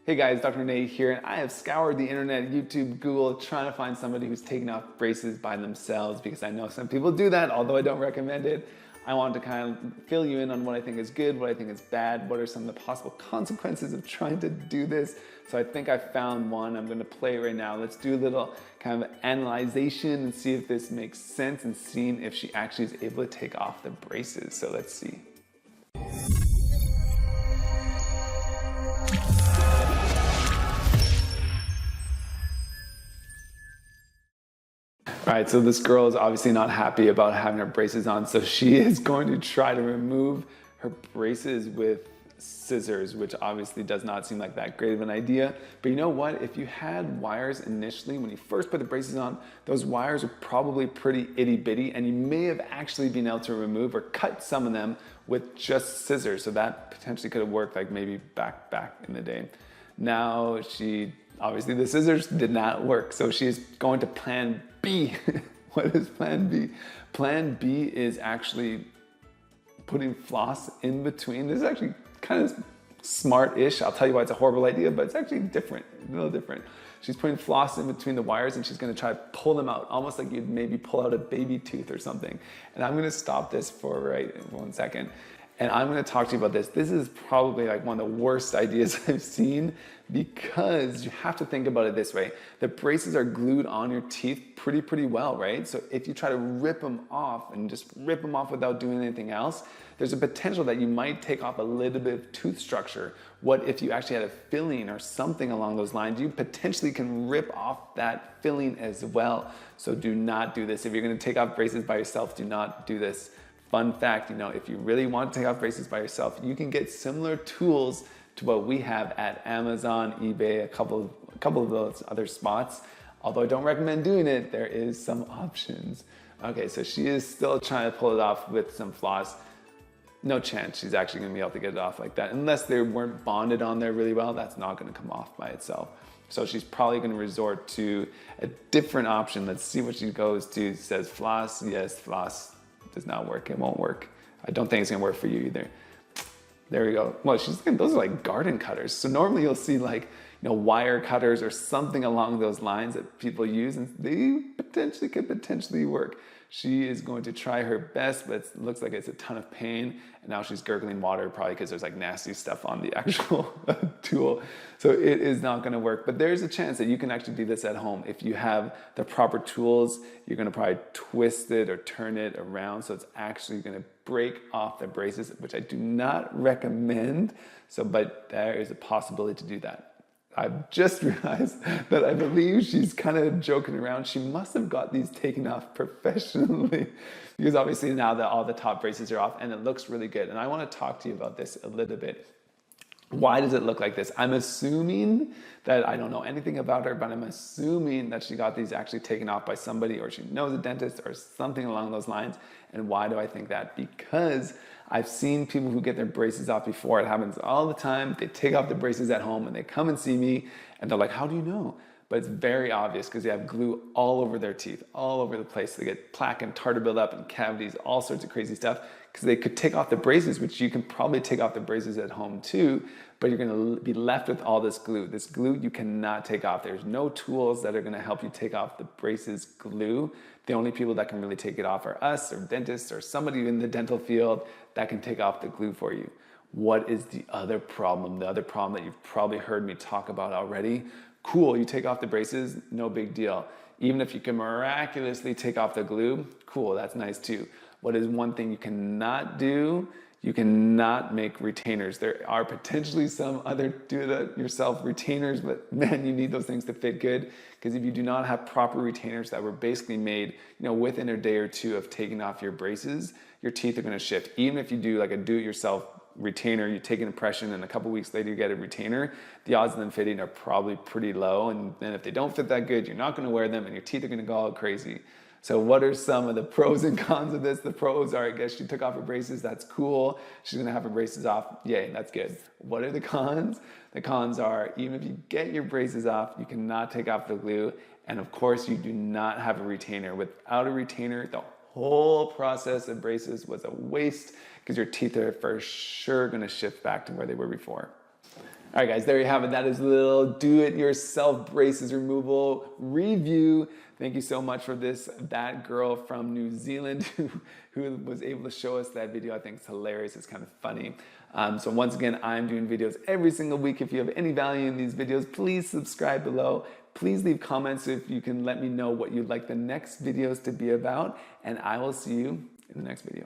Hey guys, Dr. Nate here, and I have scoured the internet, YouTube, Google, trying to find somebody who's taken off braces by themselves because I know some people do that, although I don't recommend it. I want to kind of fill you in on what I think is good, what I think is bad, what are some of the possible consequences of trying to do this. So I think I found one. I'm going to play it right now. Let's do a little kind of analyzation and see if this makes sense and seeing if she actually is able to take off the braces. So let's see. All right, so this girl is obviously not happy about having her braces on, so she is going to try to remove her braces with scissors, which obviously does not seem like that great of an idea. But you know what? If you had wires initially, when you first put the braces on, those wires are probably pretty itty bitty, and you may have actually been able to remove or cut some of them with just scissors. So that potentially could have worked, like maybe back in the day. Now obviously the scissors did not work, so she's going to plan B. What is plan B? Plan B is actually putting floss in between. This is actually kind of smart-ish. I'll tell you why it's a horrible idea, but it's actually different, a little different. She's putting floss in between the wires and she's gonna try to pull them out, almost like you'd maybe pull out a baby tooth or something. And I'm gonna stop this for right in 1 second. And I'm gonna talk to you about this. This is probably like one of the worst ideas I've seen because you have to think about it this way. The braces are glued on your teeth pretty well, right? So if you try to rip them off and just rip them off without doing anything else, there's a potential that you might take off a little bit of tooth structure. What if you actually had a filling or something along those lines? You potentially can rip off that filling as well. So do not do this. If you're gonna take off braces by yourself, do not do this. Fun fact, if you really want to take off braces by yourself, you can get similar tools to what we have at Amazon, eBay, a couple of those other spots. Although I don't recommend doing it, there is some options. Okay, so she is still trying to pull it off with some floss. No chance she's actually gonna be able to get it off like that. Unless they weren't bonded on there really well, that's not gonna come off by itself. So she's probably gonna resort to a different option. Let's see what she goes to. It says floss, yes, floss. Does not work, it won't work. I don't think it's gonna work for you either. There we go. Well, those are like garden cutters. So normally you'll see like, wire cutters or something along those lines that people use and they could potentially work. She is going to try her best, but it looks like it's a ton of pain. And now she's gurgling water probably because there's like nasty stuff on the actual tool. So it is not gonna work, but there's a chance that you can actually do this at home. If you have the proper tools, you're gonna probably twist it or turn it around so it's actually gonna break off the braces, which I do not recommend. But there is a possibility to do that. I've just realized that I believe she's kind of joking around. She must have got these taken off professionally because obviously now that all the top braces are off and it looks really good. And I want to talk to you about this a little bit. Why does it look like this? I'm assuming that I don't know anything about her, but I'm assuming that she got these actually taken off by somebody or she knows a dentist or something along those lines. And why do I think that? Because I've seen people who get their braces off before. It happens all the time. They take off the braces at home and they come and see me and they're like, how do you know? But it's very obvious because they have glue all over their teeth, all over the place. They get plaque and tartar buildup and cavities, all sorts of crazy stuff because they could take off the braces, which you can probably take off the braces at home too, but you're gonna be left with all this glue. This glue you cannot take off. There's no tools that are gonna help you take off the braces glue. The only people that can really take it off are us or dentists or somebody in the dental field that can take off the glue for you. What is the other problem? The other problem that you've probably heard me talk about already. Cool, you take off the braces, no big deal. Even if you can miraculously take off the glue, cool, that's nice too. What is one thing you cannot do? You cannot make retainers. There are potentially some other do-it-yourself retainers, but man, you need those things to fit good. Because if you do not have proper retainers that were basically made, within a day or two of taking off your braces, your teeth are gonna shift. Even if you do like a do-it-yourself retainer, you take an impression and a couple weeks later you get a retainer, the odds of them fitting are probably pretty low. And then if they don't fit that good, you're not gonna wear them and your teeth are gonna go all crazy. So what are some of the pros and cons of this? The pros are, I guess she took off her braces, that's cool. She's gonna have her braces off, yay, that's good. What are the cons? The cons are, even if you get your braces off, you cannot take off the glue. And of course, you do not have a retainer. Without a retainer, the whole process of braces was a waste because your teeth are for sure gonna shift back to where they were before. All right, guys, there you have it. That is a little do-it-yourself braces removal review. Thank you so much for that girl from New Zealand who was able to show us that video. I think it's hilarious. It's kind of funny. So once again, I'm doing videos every single week. If you have any value in these videos, please subscribe below. Please leave comments if you can let me know what you'd like the next videos to be about. And I will see you in the next video.